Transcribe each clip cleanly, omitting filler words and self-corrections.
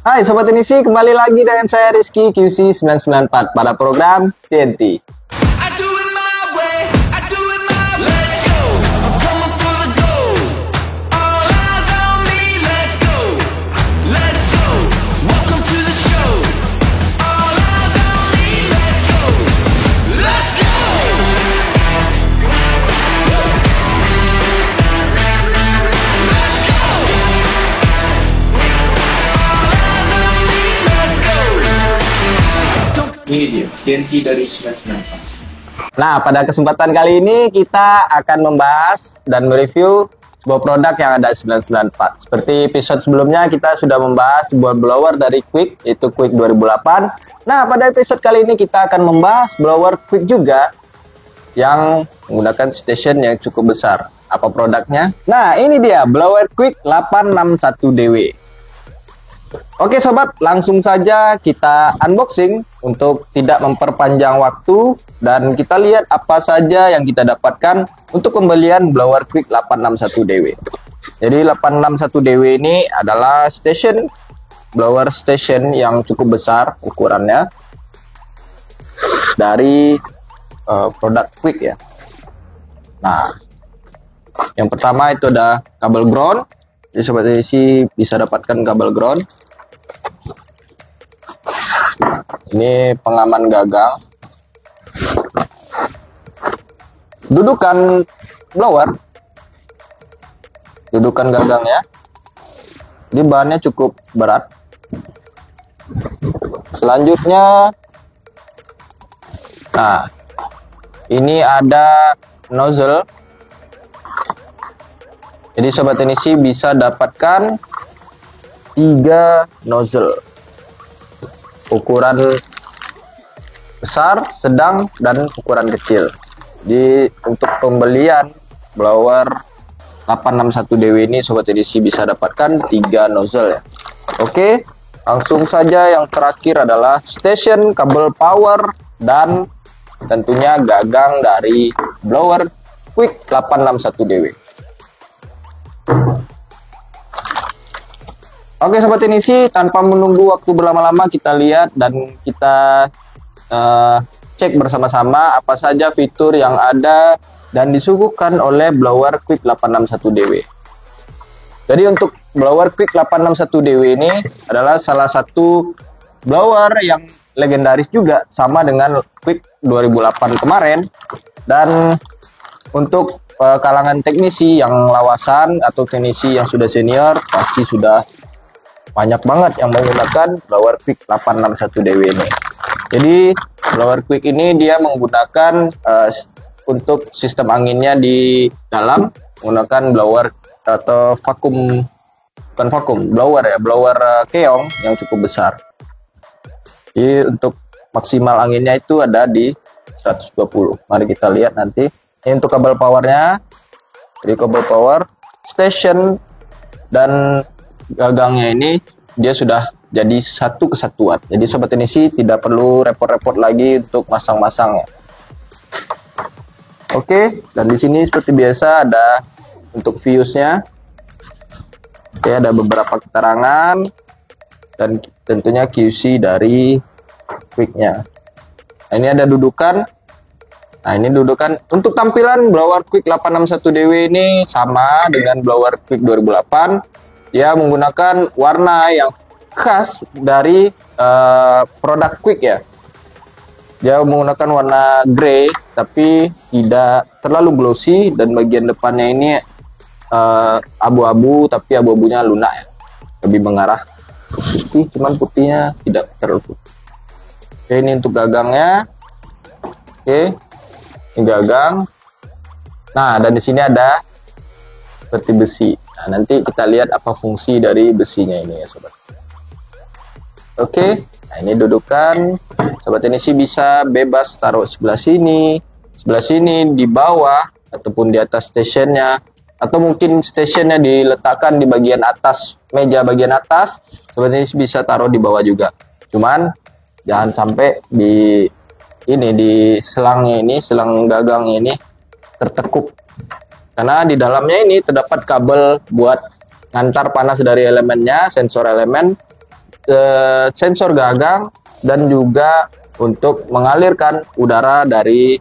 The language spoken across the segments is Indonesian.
Hai Sobat Teknisi, kembali lagi dengan saya Rizky QC994 pada program TNT. Ini dia, TNT dari 994. Nah, pada kesempatan kali ini kita akan membahas dan mereview sebuah produk yang ada 994. Seperti episode sebelumnya kita sudah membahas sebuah blower dari Quick, yaitu Quick 2008. Nah, pada episode kali ini kita akan membahas blower Quick juga yang menggunakan station yang cukup besar. Apa produknya? Nah, ini dia blower Quick 861DW. Oke sobat, langsung saja kita unboxing untuk tidak memperpanjang waktu dan kita lihat apa saja yang kita dapatkan untuk pembelian blower Quick 861DW. Jadi 861DW ini adalah blower station yang cukup besar ukurannya dari produk Quick ya. Nah, yang pertama itu ada kabel ground. Jadi sobat isi bisa dapatkan kabel ground. Ini pengaman gagang. Dudukan blower. Dudukan gagangnya. Ini bahannya cukup berat. Selanjutnya, nah, ini ada nozzle. Jadi sobat teknisi bisa dapatkan 3 nozzle ukuran besar, sedang, dan ukuran kecil. Jadi untuk pembelian blower 861DW ini sobat teknisi bisa dapatkan 3 nozzle ya. Oke, langsung saja yang terakhir adalah station, kabel power, dan tentunya gagang dari blower Quick 861DW. Oke sobat teknisi, tanpa menunggu waktu berlama-lama kita lihat dan kita cek bersama-sama apa saja fitur yang ada dan disuguhkan oleh blower Quick 861DW. Jadi untuk blower Quick 861DW ini adalah salah satu blower yang legendaris juga, sama dengan Quick 2008 kemarin. Dan untuk kalangan teknisi yang lawasan atau teknisi yang sudah senior pasti sudah banyak banget yang menggunakan blower Quick 861DW ini. Jadi blower Quick ini dia menggunakan untuk sistem anginnya di dalam menggunakan blower atau bukan vakum, blower ya, blower keong yang cukup besar. Jadi untuk maksimal anginnya itu ada di 120. Mari kita lihat nanti. Ini untuk kabel powernya. Jadi kabel power, station, dan gagangnya ini dia sudah jadi satu kesatuan. Jadi sobat teknisi tidak perlu repot-repot lagi untuk masang-masang ya. Oke, dan di sini seperti biasa ada untuk fuse-nya. Oke, ada beberapa keterangan dan tentunya QC dari Quick-nya. Nah, ini ada dudukan. Nah, ini dudukan. Untuk tampilan blower Quick 861DW ini sama dengan blower Quick 2008. Dia menggunakan warna yang khas dari produk Quick ya. Dia menggunakan warna grey tapi tidak terlalu glossy, dan bagian depannya ini abu-abu tapi abu-abunya lunak ya. Lebih mengarah putih, cuman putihnya tidak terlalu putih. Oke, ini untuk gagangnya. Oke. Ini gagang. Nah, dan di sini ada seperti besi. Nah, nanti kita lihat apa fungsi dari besinya ini ya sobat. Oke, nah ini dudukan. Sobat teknisi bisa bebas taruh sebelah sini, di bawah, ataupun di atas stationnya, atau mungkin stationnya diletakkan di bagian atas, meja bagian atas. Sobat teknisi bisa taruh di bawah juga. Cuman jangan sampai di selangnya ini, selang gagang ini tertekuk, karena di dalamnya ini terdapat kabel buat ngantar panas dari elemennya, sensor elemen sensor gagang dan juga untuk mengalirkan udara dari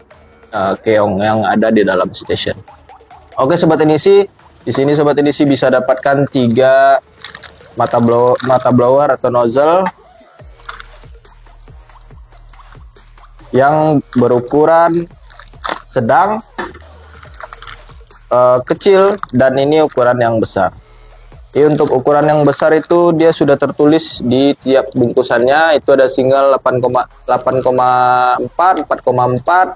keong yang ada di dalam station. Oke sobat Inisi, di sini sobat Inisi bisa dapatkan 3 mata blower atau nozzle yang berukuran sedang, kecil, dan ini ukuran yang besar. Jadi untuk ukuran yang besar itu dia sudah tertulis di tiap bungkusannya, itu ada single 8,4, 4,4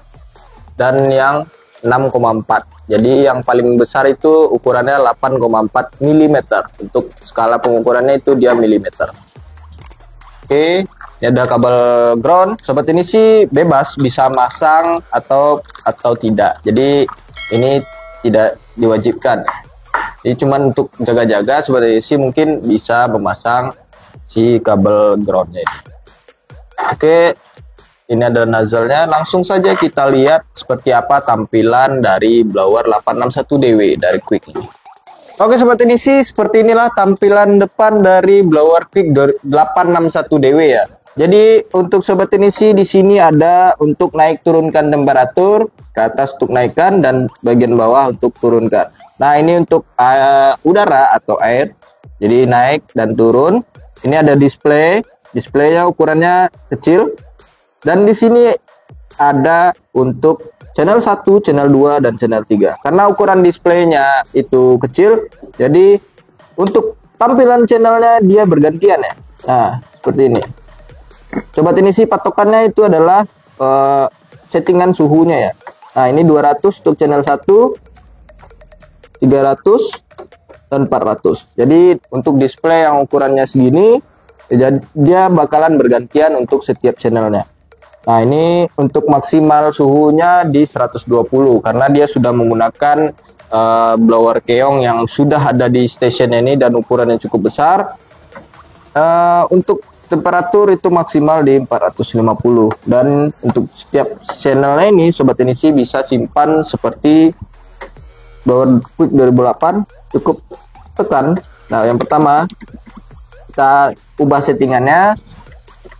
dan yang 6,4. Jadi yang paling besar itu ukurannya 8,4 mm. Untuk skala pengukurannya itu dia milimeter. Oke, ini ada kabel ground. Sobat ini sih bebas bisa masang atau tidak. Jadi ini tidak diwajibkan. Jadi cuman untuk jaga-jaga sobat ini sih mungkin bisa memasang si kabel groundnya ini. Oke, ini ada nozzle-nya. Langsung saja kita lihat seperti apa tampilan dari blower 861DW dari Quick ini. Oke sobat edisi, seperti inilah tampilan depan dari blower Quick 861DW ya. Jadi untuk sobat edisi di sini ada untuk naik turunkan temperatur, ke atas untuk naikkan dan bagian bawah untuk turunkan. Nah ini untuk udara atau air, jadi naik dan turun. Ini ada displaynya ukurannya kecil. Dan di sini ada untuk channel 1, channel 2, dan channel 3. Karena ukuran displaynya itu kecil, jadi untuk tampilan channelnya dia bergantian ya. Nah, seperti ini. Sobat ini sih patokannya itu adalah settingan suhunya ya. Nah, ini 200 untuk channel 1, 300, dan 400. Jadi untuk display yang ukurannya segini, dia bakalan bergantian untuk setiap channelnya. Nah ini untuk maksimal suhunya di 120 karena dia sudah menggunakan blower keong yang sudah ada di station ini dan ukurannya cukup besar. Untuk temperatur itu maksimal di 450 dan untuk setiap channelnya ini sobat Inisi bisa simpan seperti blower Quick 2008, cukup tekan. Nah yang pertama kita ubah settingannya,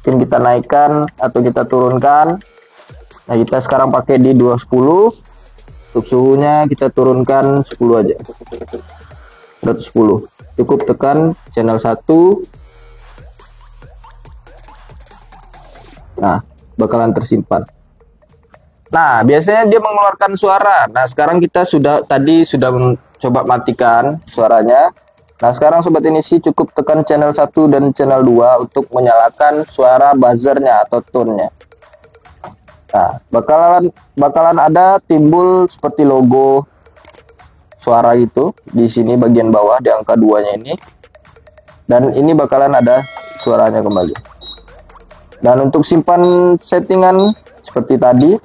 mungkin kita naikkan atau kita turunkan. Nah kita sekarang pakai di 210. Untuk suhunya kita turunkan 10 aja, 110. Cukup tekan channel 1. Nah bakalan tersimpan. Nah biasanya dia mengeluarkan suara. Nah sekarang kita sudah coba matikan suaranya. Nah sekarang sobat Inisi cukup tekan channel 1 dan channel 2 untuk menyalakan suara buzzernya atau tone-nya. Nah bakalan ada timbul seperti logo suara itu di sini bagian bawah di angka 2-nya ini. Dan ini bakalan ada suaranya kembali. Dan untuk simpan settingan seperti tadi,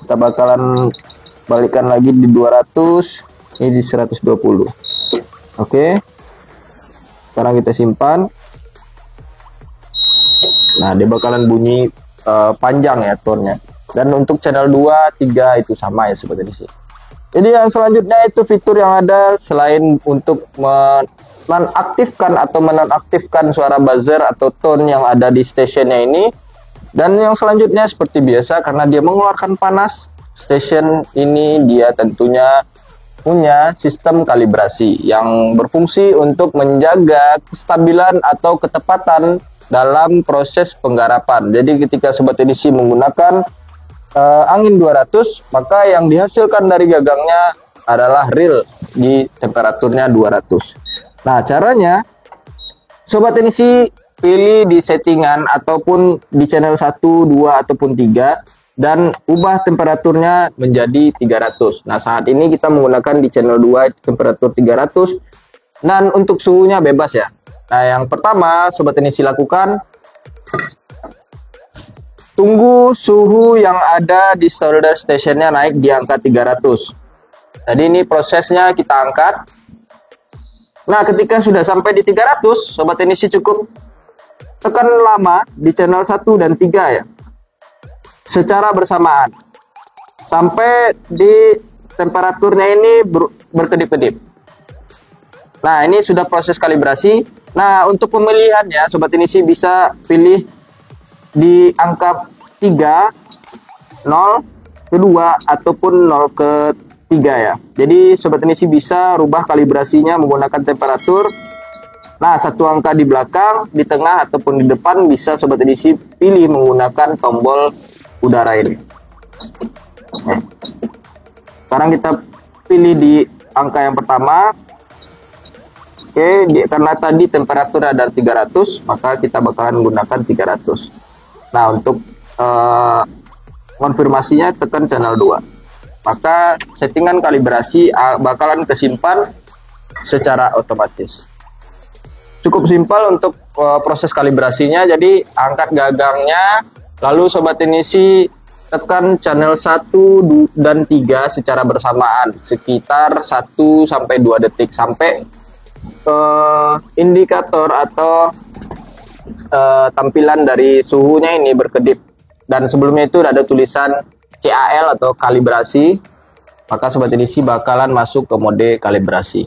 kita bakalan balikan lagi di 200, ini di 120. Oke, sekarang kita simpan. Nah dia bakalan bunyi panjang ya tone-nya. Dan untuk channel 2, 3 itu sama ya seperti ini sih. Jadi yang selanjutnya itu fitur yang ada selain untuk menonaktifkan atau menonaktifkan suara buzzer atau tone yang ada di stationnya ini. Dan yang selanjutnya seperti biasa karena dia mengeluarkan panas, station ini dia tentunya punya sistem kalibrasi yang berfungsi untuk menjaga kestabilan atau ketepatan dalam proses penggarapan. Jadi ketika sobat edisi menggunakan angin 200, maka yang dihasilkan dari gagangnya adalah real di temperaturnya 200. Nah caranya sobat edisi pilih di settingan ataupun di channel 1, 2, ataupun 3 dan ubah temperaturnya menjadi 300. Nah saat ini kita menggunakan di channel 2 temperatur 300 dan untuk suhunya bebas ya. Nah yang pertama sobat Inisi lakukan, tunggu suhu yang ada di solder stationnya naik di angka 300. Jadi ini prosesnya kita angkat. Nah ketika sudah sampai di 300, sobat Inisi cukup tekan lama di channel 1 dan 3 ya, secara bersamaan sampai di temperaturnya ini berkedip-kedip. Nah ini sudah proses kalibrasi. Nah, untuk pemilihannya Sobat Inisi bisa pilih di angka 3, 0, kedua, ataupun 0 ke 3 ya. Jadi Sobat Inisi bisa rubah kalibrasinya menggunakan temperatur. Nah, satu angka di belakang, di tengah, ataupun di depan bisa Sobat Inisi pilih menggunakan tombol udara ini. Sekarang kita pilih di angka yang pertama. Oke, karena tadi temperatur ada 300, maka kita bakalan menggunakan 300. Nah, untuk konfirmasinya tekan channel 2. Maka settingan kalibrasi bakalan kesimpan secara otomatis. Cukup simpel untuk proses kalibrasinya. Jadi angkat gagangnya, lalu Sobat Inisi tekan channel 1 dan 3 secara bersamaan sekitar 1 sampai 2 detik sampai indikator atau tampilan dari suhunya ini berkedip, dan sebelumnya itu ada tulisan CAL atau kalibrasi, maka Sobat Inisi bakalan masuk ke mode kalibrasi.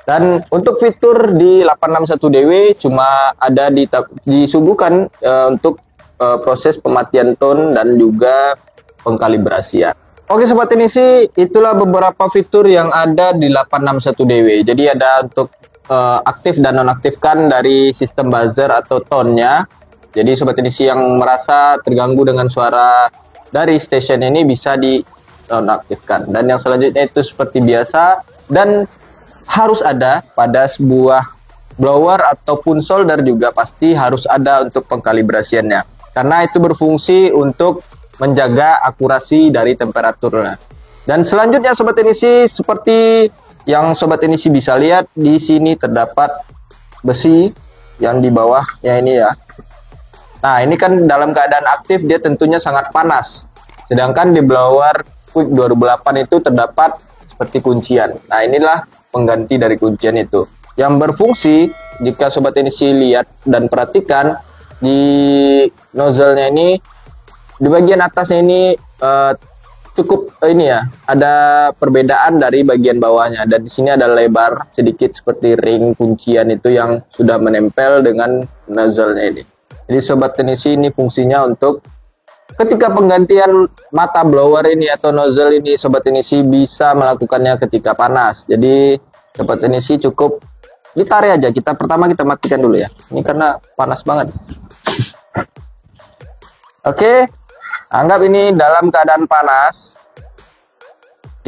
Dan untuk fitur di 861DW cuma ada disuguhkan untuk proses pematian tone dan juga pengkalibrasian. Oke Sobat Inisi, itulah beberapa fitur yang ada di 861DW. Jadi ada untuk aktif dan nonaktifkan dari sistem buzzer atau tone-nya. Jadi Sobat Inisi yang merasa terganggu dengan suara dari station ini bisa di nonaktifkan. Dan yang selanjutnya itu seperti biasa dan harus ada pada sebuah blower ataupun solder juga pasti harus ada untuk pengkalibrasiannya. Karena itu berfungsi untuk menjaga akurasi dari temperaturnya. Dan selanjutnya Sobat Inisi, seperti yang Sobat Inisi bisa lihat di sini terdapat besi yang di bawahnya ini ya. Nah, ini kan dalam keadaan aktif dia tentunya sangat panas. Sedangkan di blower Quick 2008 itu terdapat seperti kuncian. Nah, inilah pengganti dari kuncian itu yang berfungsi. Jika Sobat Inisi lihat dan perhatikan di nozzle-nya ini, di bagian atasnya ini cukup ini ya, ada perbedaan dari bagian bawahnya, dan di sini ada lebar sedikit seperti ring kuncian itu yang sudah menempel dengan nozzle-nya ini. Jadi Sobat Inisi ini fungsinya untuk ketika penggantian mata blower ini atau nozzle ini, Sobat Inisi bisa melakukannya ketika panas. Jadi Sobat Inisi cukup ditarik aja. Pertama kita matikan dulu ya. Ini karena panas banget. Oke. Anggap ini dalam keadaan panas.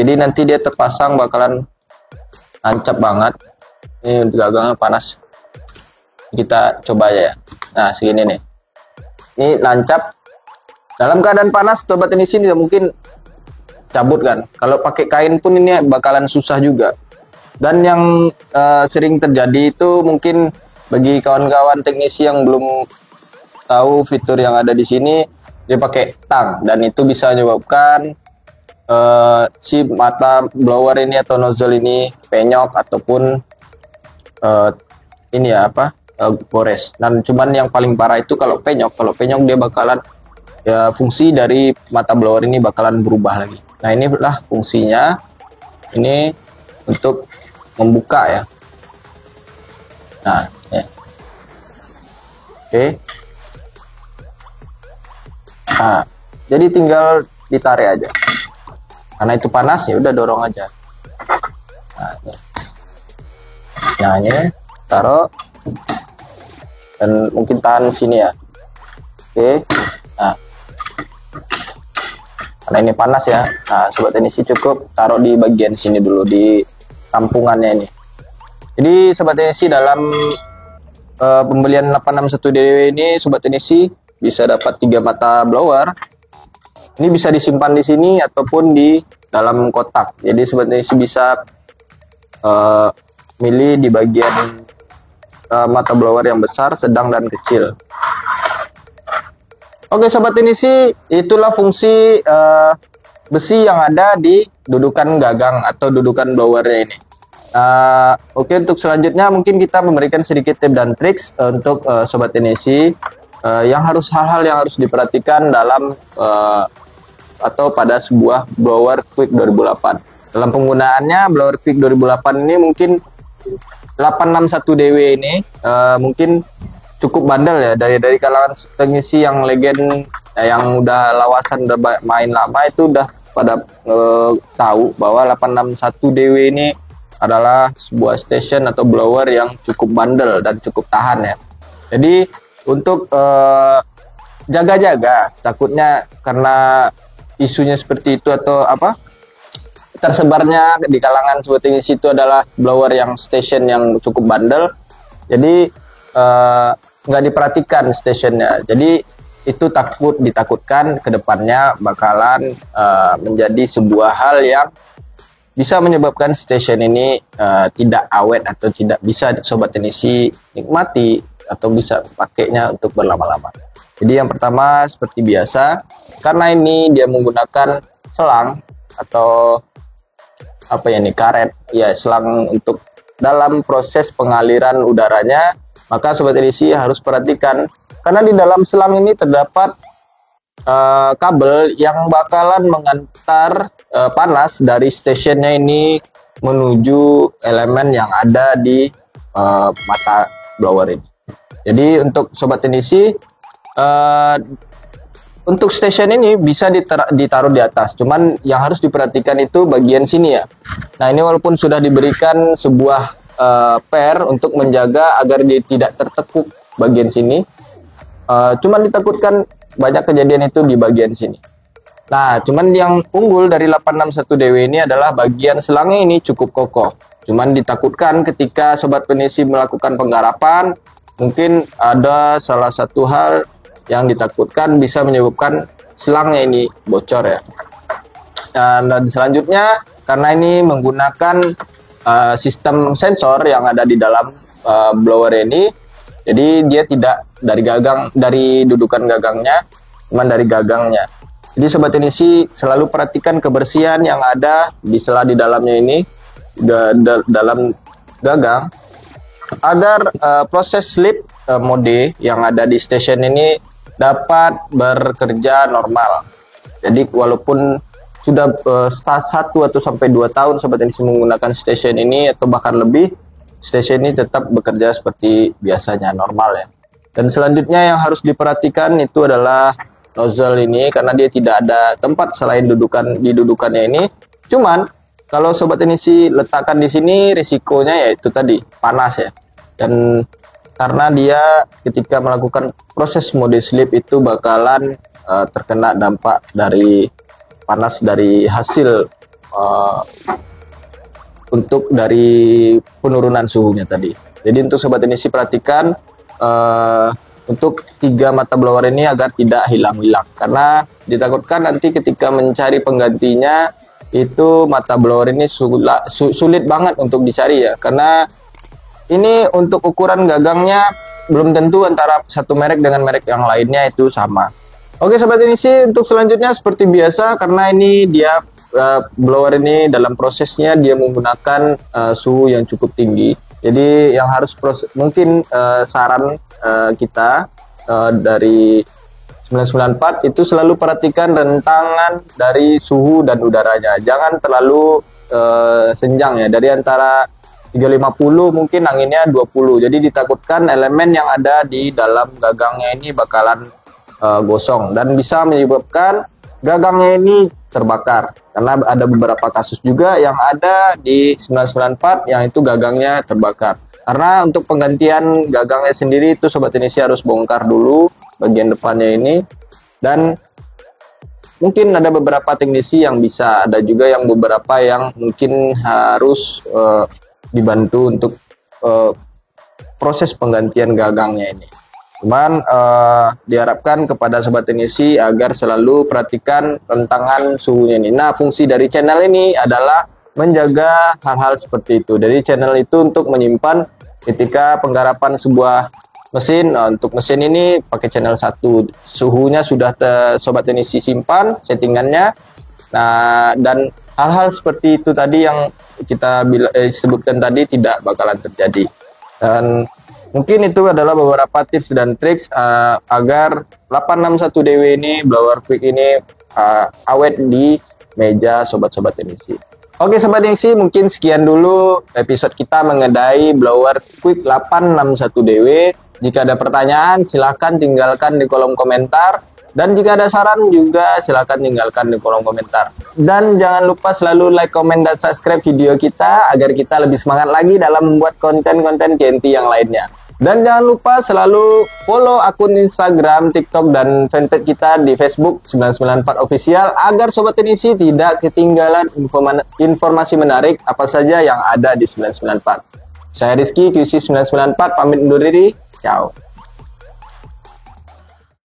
Jadi nanti dia terpasang bakalan nancap banget. Ini gagangnya panas. Kita coba aja ya. Nah, segini nih. Ini nancap. Dalam keadaan panas, Sobat Inisi tidak mungkin cabut kan. Kalau pakai kain pun ini bakalan susah juga. Dan yang sering terjadi itu mungkin bagi kawan-kawan teknisi yang belum tahu fitur yang ada di sini, dia pakai tang, dan itu bisa menyebabkan si mata blower ini atau nozzle ini penyok ataupun ini ya gores. Dan cuman yang paling parah itu kalau penyok dia bakalan fungsi dari mata blower ini bakalan berubah lagi. Nah, inilah fungsinya, ini untuk membuka ya. Nah ya. Oke. Nah, jadi tinggal ditarik aja. Karena itu panas ya udah dorong aja. Nah, ini taruh dan mungkin tahan sini ya. Oke. Nah, karena ini panas ya. Nah, Sobat Inisi cukup taruh di bagian sini dulu di tampungannya ini. Jadi Sobat Inisi dalam pembelian 861DW ini, Sobat Inisi bisa dapat 3 mata blower. Ini bisa disimpan di sini ataupun di dalam kotak. Jadi Sobat Inisi bisa milih di bagian mata blower yang besar, sedang, dan kecil. Oke Sobat Inisi, itulah fungsi besi yang ada di dudukan gagang atau dudukan blowernya ini. Oke, untuk selanjutnya mungkin kita memberikan sedikit tips dan triks untuk Sobat Inisi hal-hal yang harus diperhatikan dalam atau pada sebuah blower Quick 2008. Dalam penggunaannya, blower Quick 2008 ini mungkin 861 DW ini mungkin cukup bandel ya, dari kalangan teknisi yang legend, yang udah lawasan, udah main lama itu udah pada tahu bahwa 861 DW ini adalah sebuah station atau blower yang cukup bandel dan cukup tahan ya. Jadi untuk jaga-jaga, takutnya karena isunya seperti itu atau apa, tersebarnya di kalangan sobat teknisi itu adalah blower yang station yang cukup bandel, jadi nggak diperhatikan stationnya. Jadi itu ditakutkan kedepannya bakalan menjadi sebuah hal yang bisa menyebabkan station ini tidak awet atau tidak bisa sobat teknisi nikmati atau bisa pakainya untuk berlama-lama. Jadi yang pertama seperti biasa, karena ini dia menggunakan selang atau apa ya nih, karet ya, selang untuk dalam proses pengaliran udaranya, maka sobat edisi harus perhatikan karena di dalam selang ini terdapat kabel yang bakalan mengantar panas dari stationnya ini menuju elemen yang ada di mata blower ini. Jadi untuk sobat edisi untuk station ini bisa ditaruh di atas, cuman yang harus diperhatikan itu bagian sini ya. Nah ini walaupun sudah diberikan sebuah pair untuk menjaga agar dia tidak tertekuk bagian sini, cuman ditakutkan banyak kejadian itu di bagian sini. Nah cuman yang unggul dari 861 DW ini adalah bagian selangnya ini cukup kokoh. Cuman ditakutkan ketika sobat penisi melakukan penggarapan, mungkin ada salah satu hal yang ditakutkan bisa menyebabkan selangnya ini bocor ya. Dan selanjutnya karena ini menggunakan sistem sensor yang ada di dalam blower ini, jadi dia tidak dari dudukan gagangnya, cuman dari gagangnya. Jadi sobat teknisi selalu perhatikan kebersihan yang ada di sela di dalamnya ini, dalam gagang, agar proses sleep mode yang ada di station ini dapat bekerja normal. Jadi walaupun sudah 1 atau sampai 2 tahun sobat teknisi menggunakan station ini atau bahkan lebih, station ini tetap bekerja seperti biasanya, normal ya. Dan selanjutnya yang harus diperhatikan itu adalah nozzle ini, karena dia tidak ada tempat selain dudukannya ini. Cuman kalau sobat teknisi letakkan di sini, risikonya yaitu tadi panas ya. Dan karena dia ketika melakukan proses mode sleep itu bakalan terkena dampak dari panas dari hasil untuk dari penurunan suhunya tadi. Jadi untuk sobat teknisi perhatikan untuk 3 mata blower ini agar tidak hilang-hilang, karena ditakutkan nanti ketika mencari penggantinya itu mata blower ini sulit banget untuk dicari ya, karena ini untuk ukuran gagangnya belum tentu antara satu merek dengan merek yang lainnya itu sama. Oke sobat teknisi, untuk selanjutnya seperti biasa, karena ini dia blower ini dalam prosesnya dia menggunakan suhu yang cukup tinggi. Jadi yang harus mungkin saran kita dari 994 itu selalu perhatikan rentangan dari suhu dan udaranya. Jangan terlalu senjang ya, dari antara 350 mungkin anginnya 20. Jadi ditakutkan elemen yang ada di dalam gagangnya ini bakalan gosong dan bisa menyebabkan gagangnya ini terbakar, karena ada beberapa kasus juga yang ada di 994 yang itu gagangnya terbakar. Karena untuk penggantian gagangnya sendiri itu sobat teknisi harus bongkar dulu bagian depannya ini, dan mungkin ada beberapa teknisi yang bisa, ada juga yang beberapa yang mungkin harus dibantu untuk proses penggantian gagangnya ini. Cuman diharapkan kepada sobat teknisi agar selalu perhatikan rentangan suhunya ini. Nah fungsi dari channel ini adalah menjaga hal-hal seperti itu. Dari channel itu untuk menyimpan ketika penggarapan sebuah mesin. Untuk mesin ini pakai channel 1, suhunya sudah sobat teknisi simpan settingannya. Nah dan hal-hal seperti itu tadi yang kita sebutkan tadi tidak bakalan terjadi. Dan mungkin itu adalah beberapa tips dan triks agar 861 DW ini, blower quick ini awet di meja sobat-sobat teknisi. Oke Sobat Gengsi, mungkin sekian dulu episode kita mengenai blower quick 861DW. Jika ada pertanyaan silahkan tinggalkan di kolom komentar. Dan jika ada saran juga silahkan tinggalkan di kolom komentar. Dan jangan lupa selalu like, komen, dan subscribe video kita agar kita lebih semangat lagi dalam membuat konten-konten TNT yang lainnya. Dan jangan lupa selalu follow akun Instagram, TikTok, dan fanpage kita di Facebook 994 Official agar Sobat Tenisi tidak ketinggalan informasi menarik apa saja yang ada di 994. Saya Rizky, QC 994, pamit undur diri. Ciao.